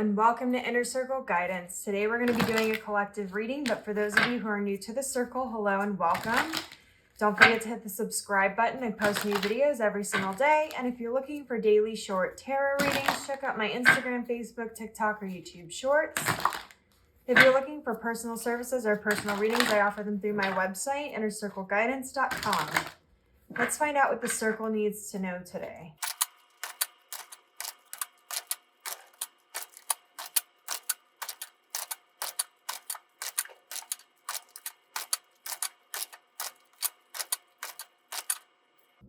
and welcome to Inner Circle Guidance. Today we're going to be doing a collective reading, but for those of you who are new to the circle, hello and welcome. Don't forget to hit the subscribe button. I post new videos every single day, and if you're looking for daily short tarot readings, check out my Instagram, Facebook, TikTok, or YouTube Shorts. If you're looking for personal services or personal readings, I offer them through my website, innercircleguidance.com. Let's find out what the circle needs to know today.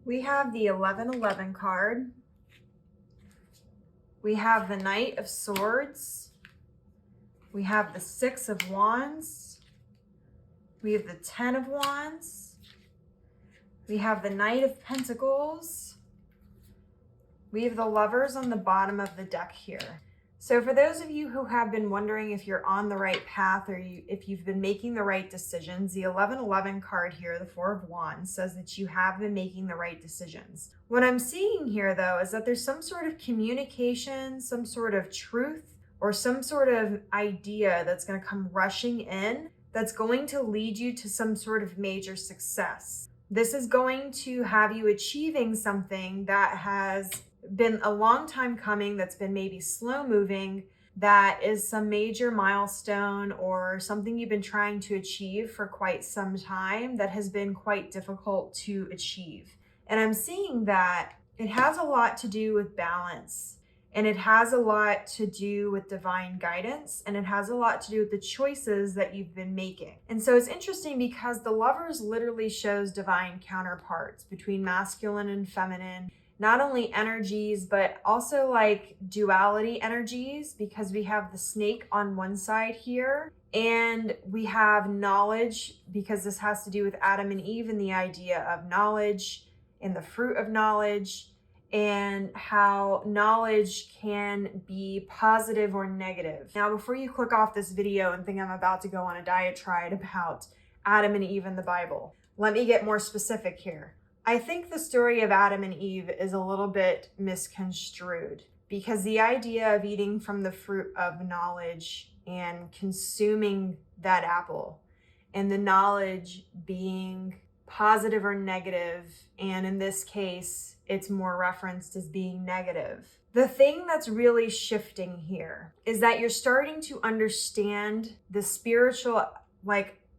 We have the 1111 card. We have the Knight of Swords. We have the 6 of Wands. We have the 10 of Wands. We have the Knight of Pentacles. We have the Lovers on the bottom of the deck here. So for those of you who have been wondering if you're on the right path or if you've been making the right decisions, the 1111 card here, the 4 of Wands, says that you have been making the right decisions. What I'm seeing here, though, is that there's some sort of communication, some sort of truth, or some sort of idea that's going to come rushing in that's going to lead you to some sort of major success. This is going to have you achieving something that has been a long time coming, that's been maybe slow moving, that is some major milestone or something you've been trying to achieve for quite some time that has been quite difficult to achieve. And I'm seeing that it has a lot to do with balance, and it has a lot to do with divine guidance, and it has a lot to do with the choices that you've been making. And so it's interesting because the Lovers literally shows divine counterparts between masculine and feminine, not only energies, but also like duality energies, because we have the snake on one side here, and we have knowledge, because this has to do with Adam and Eve and the idea of knowledge and the fruit of knowledge, and how knowledge can be positive or negative. Now, before you click off this video and think I'm about to go on a diatribe about Adam and Eve in the Bible, let me get more specific here. I think the story of Adam and Eve is a little bit misconstrued, because the idea of eating from the fruit of knowledge and consuming that apple, and the knowledge being positive or negative, and in this case, it's more referenced as being negative. The thing that's really shifting here is that you're starting to understand the spiritual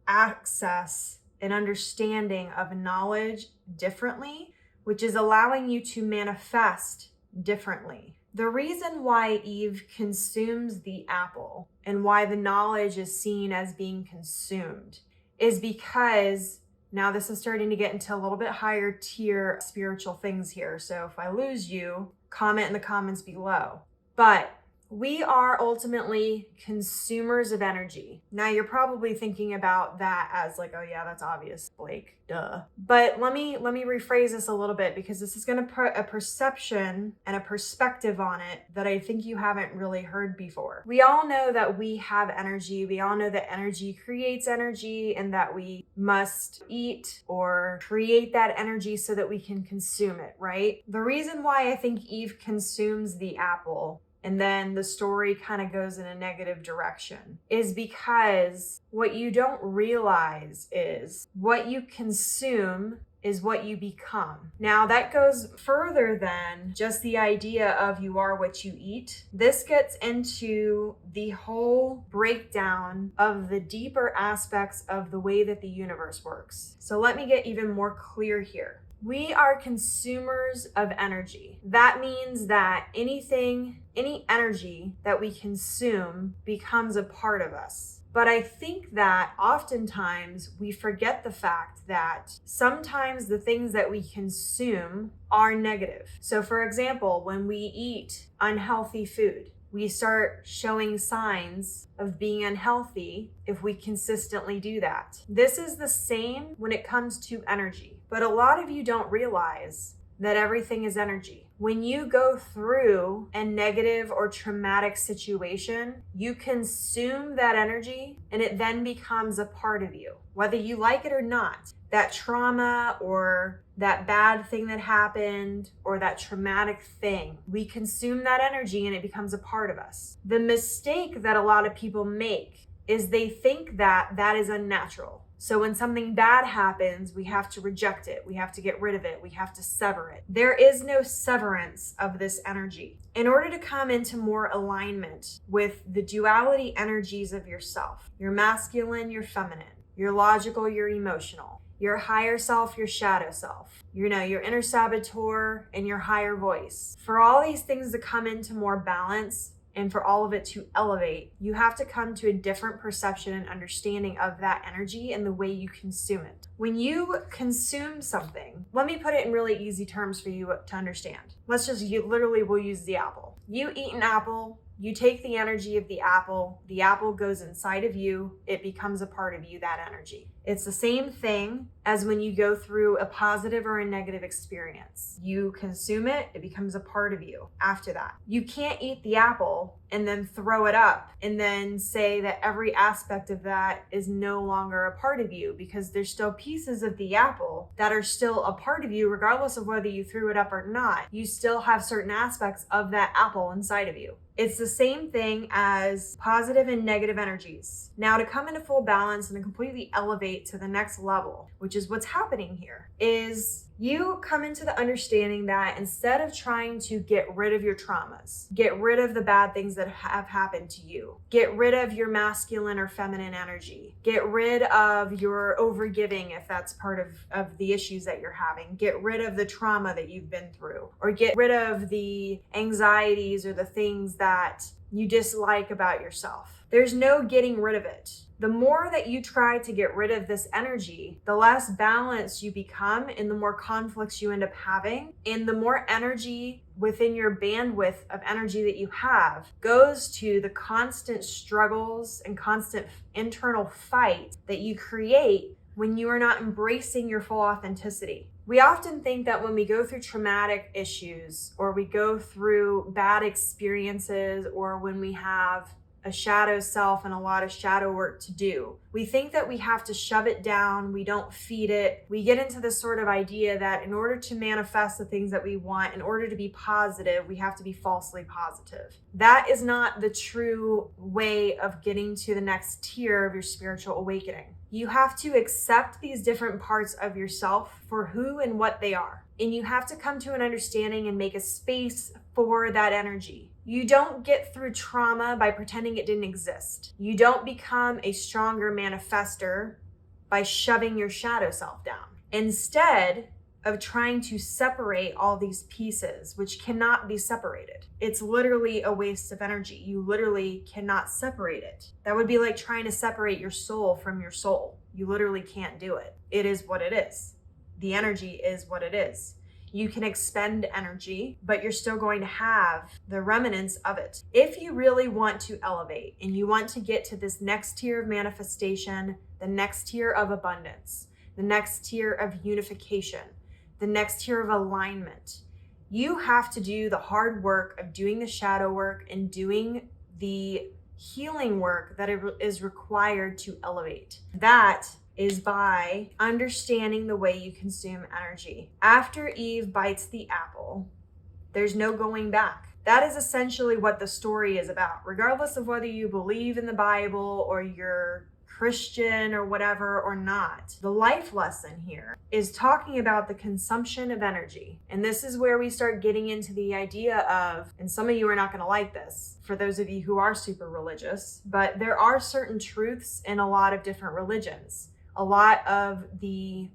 access and understanding of knowledge differently, which is allowing you to manifest differently. The reason why Eve consumes the apple and why the knowledge is seen as being consumed is because now this is starting to get into a little bit higher tier spiritual things here. So if I lose you, comment in the comments below. But we are ultimately consumers of energy. Now you're probably thinking about that as like, oh yeah, that's obvious, Blake, duh. But let me rephrase this a little bit, because this is going to put a perception and a perspective on it that I think you haven't really heard before. We all know that we have energy. We all know that energy creates energy, and that we must eat or create that energy so that we can consume it, right? The reason why I think Eve consumes the apple and then the story kind of goes in a negative direction is because what you don't realize is what you consume is what you become. Now that goes further than just the idea of you are what you eat. This gets into the whole breakdown of the deeper aspects of the way that the universe works. So let me get even more clear here. We are consumers of energy. That means that any energy that we consume becomes a part of us. But I think that oftentimes we forget the fact that sometimes the things that we consume are negative. So for example, when we eat unhealthy food, we start showing signs of being unhealthy if we consistently do that. This is the same when it comes to energy. But a lot of you don't realize that everything is energy. When you go through a negative or traumatic situation, you consume that energy and it then becomes a part of you, whether you like it or not. That trauma or that bad thing that happened or that traumatic thing, we consume that energy and it becomes a part of us. The mistake that a lot of people make is they think that that is unnatural. So when something bad happens, we have to reject it. We have to get rid of it. We have to sever it. There is no severance of this energy. In order to come into more alignment with the duality energies of yourself, your masculine, your feminine, your logical, your emotional, your higher self, your shadow self, your inner saboteur and your higher voice. For all these things to come into more balance, and for all of it to elevate, you have to come to a different perception and understanding of that energy and the way you consume it. When you consume something, let me put it in really easy terms for you to understand. We'll use the apple. You eat an apple, you take the energy of the apple goes inside of you, it becomes a part of you, that energy. It's the same thing as when you go through a positive or a negative experience. You consume it, it becomes a part of you after that. You can't eat the apple and then throw it up and then say that every aspect of that is no longer a part of you, because there's still pieces of the apple that are still a part of you regardless of whether you threw it up or not. You still have certain aspects of that apple inside of you. It's the same thing as positive and negative energies. Now, to come into full balance and to completely elevate to the next level, which is what's happening here, is you come into the understanding that instead of trying to get rid of your traumas, get rid of the bad things that have happened to you, get rid of your masculine or feminine energy, get rid of your overgiving if that's part of the issues that you're having, get rid of the trauma that you've been through, or get rid of the anxieties or the things that you dislike about yourself. There's no getting rid of it. The more that you try to get rid of this energy, the less balanced you become and the more conflicts you end up having. And the more energy within your bandwidth of energy that you have goes to the constant struggles and constant internal fight that you create when you are not embracing your full authenticity. We often think that when we go through traumatic issues or we go through bad experiences or when we have a shadow self and a lot of shadow work to do, we think that we have to shove it down, we don't feed it. We get into this sort of idea that in order to manifest the things that we want, in order to be positive, we have to be falsely positive. That is not the true way of getting to the next tier of your spiritual awakening. You have to accept these different parts of yourself for who and what they are. And you have to come to an understanding and make a space for that energy. You don't get through trauma by pretending it didn't exist. You don't become a stronger manifester by shoving your shadow self down. Instead of trying to separate all these pieces, which cannot be separated. It's literally a waste of energy. You literally cannot separate it. That would be like trying to separate your soul from your soul. You literally can't do it. It is what it is. The energy is what it is. You can expend energy, but you're still going to have the remnants of it. If you really want to elevate and you want to get to this next tier of manifestation, the next tier of abundance, the next tier of unification, the next tier of alignment, you have to do the hard work of doing the shadow work and doing the healing work that is required to elevate. That is by understanding the way you consume energy. After Eve bites the apple, there's no going back. That is essentially what the story is about. Regardless of whether you believe in the Bible or you're Christian or whatever or not, the life lesson here is talking about the consumption of energy. And this is where we start getting into the idea of, and some of you are not going to like this, for those of you who are super religious, but there are certain truths in a lot of different religions. A lot of the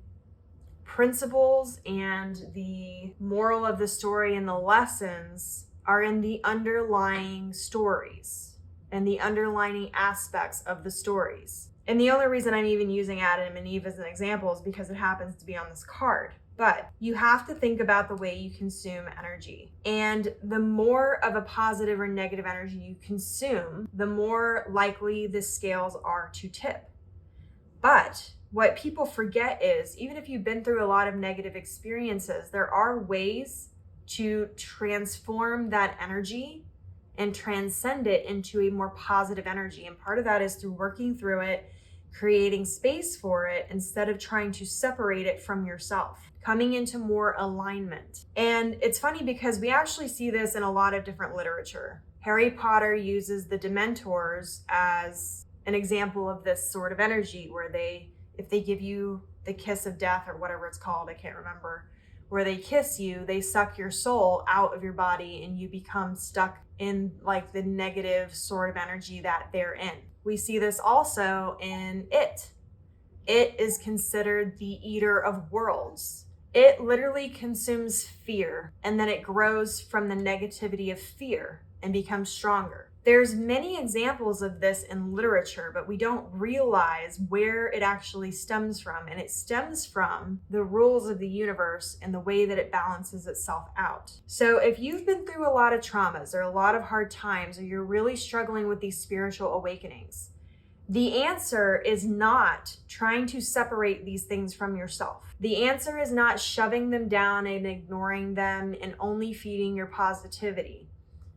principles and the moral of the story and the lessons are in the underlying stories and the underlying aspects of the stories. And the only reason I'm even using Adam and Eve as an example is because it happens to be on this card. But you have to think about the way you consume energy. And the more of a positive or negative energy you consume, the more likely the scales are to tip. But what people forget is, even if you've been through a lot of negative experiences, there are ways to transform that energy and transcend it into a more positive energy. And part of that is through working through it, creating space for it instead of trying to separate it from yourself, coming into more alignment. And it's funny because we actually see this in a lot of different literature. Harry Potter uses the Dementors as an example of this sort of energy where if they give you the kiss of death or whatever it's called, I can't remember, where they kiss you, they suck your soul out of your body and you become stuck in like the negative sort of energy that they're in. We see this also in It. It is considered the eater of worlds. It literally consumes fear, and then it grows from the negativity of fear and becomes stronger. There's many examples of this in literature, but we don't realize where it actually stems from. And it stems from the rules of the universe and the way that it balances itself out. So if you've been through a lot of traumas or a lot of hard times, or you're really struggling with these spiritual awakenings, the answer is not trying to separate these things from yourself. The answer is not shoving them down and ignoring them and only feeding your positivity.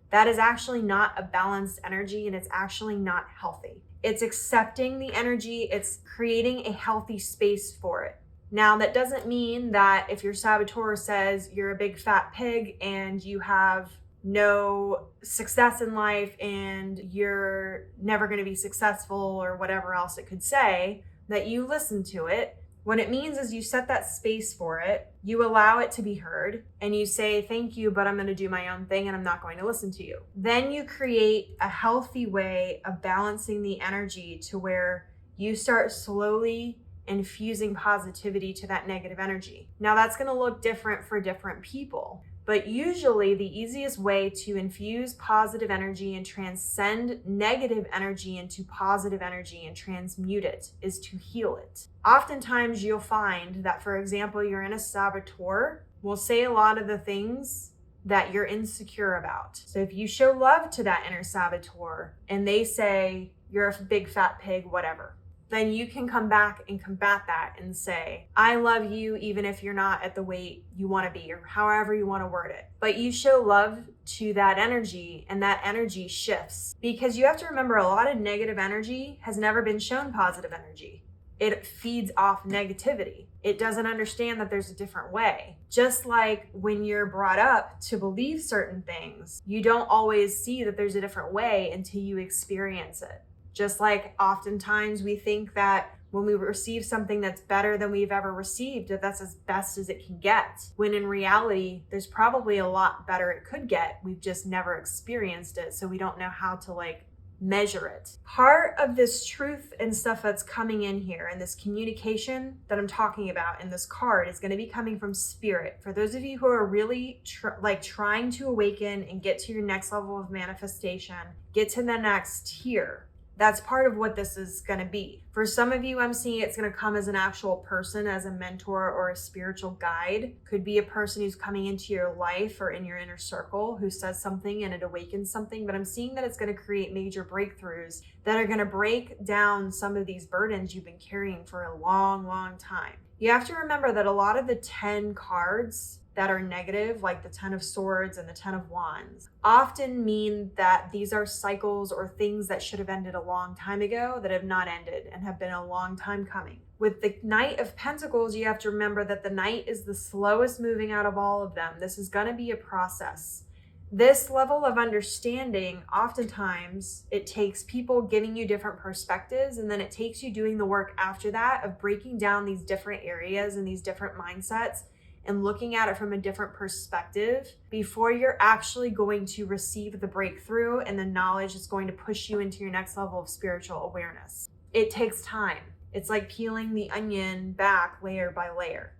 That is actually not a balanced energy, and it's actually not healthy. It's accepting the energy, it's creating a healthy space for it. Now, that doesn't mean that if your saboteur says you're a big fat pig and you have no success in life and you're never going to be successful or whatever else it could say, that you listen to it. What it means is you set that space for it, you allow it to be heard, and you say, thank you, but I'm going to do my own thing and I'm not going to listen to you. Then you create a healthy way of balancing the energy to where you start slowly infusing positivity to that negative energy. Now that's going to look different for different people. But usually the easiest way to infuse positive energy and transcend negative energy into positive energy and transmute it is to heal it. Oftentimes you'll find that, for example, your inner saboteur will say a lot of the things that you're insecure about. So if you show love to that inner saboteur and they say, you're a big fat pig, whatever, then you can come back and combat that and say, I love you even if you're not at the weight you want to be, or however you want to word it. But you show love to that energy and that energy shifts. Because you have to remember, a lot of negative energy has never been shown positive energy. It feeds off negativity. It doesn't understand that there's a different way. Just like when you're brought up to believe certain things, you don't always see that there's a different way until you experience it. Just like oftentimes we think that when we receive something that's better than we've ever received, that's as best as it can get. When in reality, there's probably a lot better it could get. We've just never experienced it, so we don't know how to measure it. Part of this truth and stuff that's coming in here and this communication that I'm talking about in this card is going to be coming from spirit. For those of you who are really trying to awaken and get to your next level of manifestation, get to the next tier. That's part of what this is going to be. For some of you, I'm seeing it's going to come as an actual person, as a mentor or a spiritual guide. Could be a person who's coming into your life or in your inner circle who says something and it awakens something. But I'm seeing that it's going to create major breakthroughs that are going to break down some of these burdens you've been carrying for a long, long time. You have to remember that a lot of the 10 cards that are negative, like the 10 of Swords and the 10 of Wands, often mean that these are cycles or things that should have ended a long time ago that have not ended and have been a long time coming. With the Knight of Pentacles, you have to remember that the Knight is the slowest moving out of all of them. This is going to be a process. This level of understanding, oftentimes it takes people giving you different perspectives, and then it takes you doing the work after that of breaking down these different areas and these different mindsets and looking at it from a different perspective before you're actually going to receive the breakthrough and the knowledge that's going to push you into your next level of spiritual awareness. It takes time. It's like peeling the onion back layer by layer.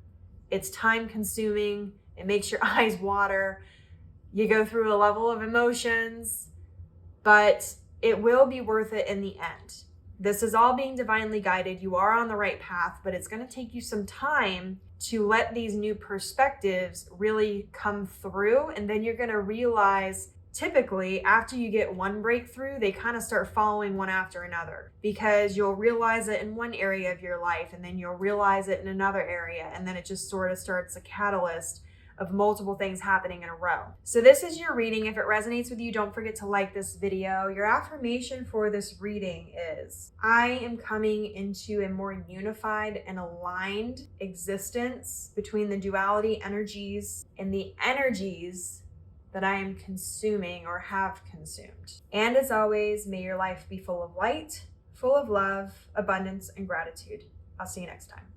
It's time consuming. It makes your eyes water. You go through a level of emotions, but it will be worth it in the end. This is all being divinely guided. You are on the right path, but it's going to take you some time to let these new perspectives really come through. And then you're going to realize, typically after you get one breakthrough, they kind of start following one after another, because you'll realize it in one area of your life and then you'll realize it in another area. And then it just sort of starts a catalyst of multiple things happening in a row. So this is your reading. If it resonates with you, don't forget to like this video. Your affirmation for this reading is, I am coming into a more unified and aligned existence between the duality energies and the energies that I am consuming or have consumed. And as always, may your life be full of light, full of love, abundance, and gratitude. I'll see you next time.